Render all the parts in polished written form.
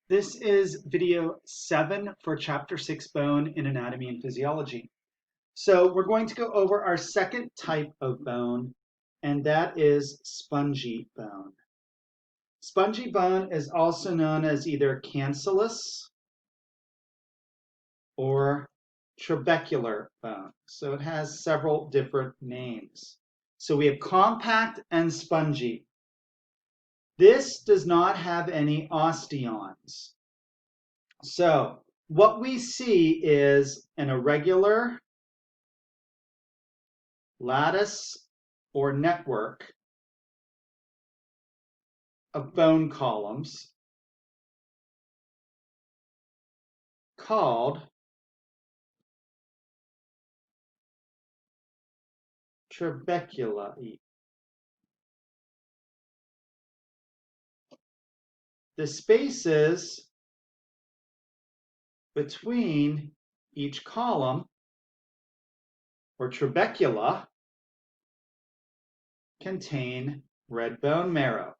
This is video 7 for Chapter 6 Bone in Anatomy and Physiology. So we're going to go over our second type of bone, and that is spongy bone. Spongy bone is also known as either cancellous or trabecular bone. So it has several different names. So we have compact and spongy. This does not have any osteons. So what we see is an irregular lattice or network of bone columns called trabeculae. The spaces between each column or trabecula contain red bone marrow.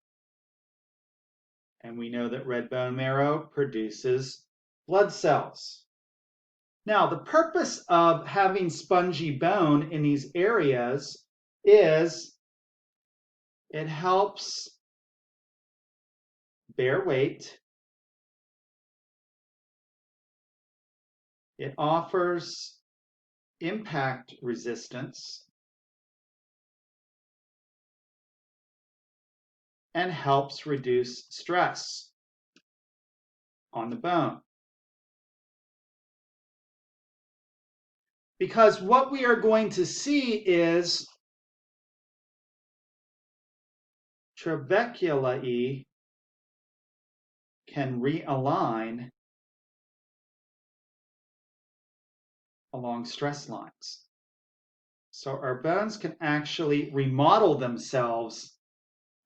And we know that red bone marrow produces blood cells. Now, the purpose of having spongy bone in these areas is it helps bear weight. It offers impact resistance and helps reduce stress on the bone. Because what we are going to see is trabeculae can realign along stress lines. So our bones can actually remodel themselves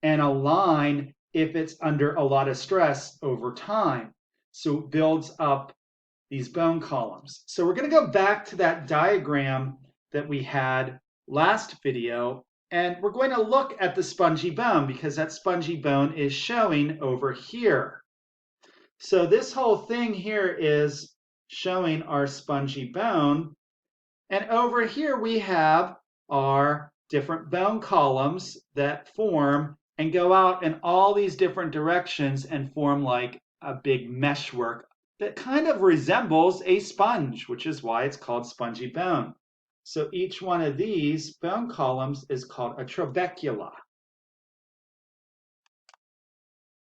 and align if it's under a lot of stress over time. So it builds up these bone columns. So we're going to go back to that diagram that we had last video, and we're going to look at the spongy bone because that spongy bone is showing over here. So this whole thing here is showing our spongy bone, and over here we have our different bone columns that form and go out in all these different directions and form like a big meshwork that kind of resembles a sponge, which is why it's called spongy bone. So each one of these bone columns is called a trabecula.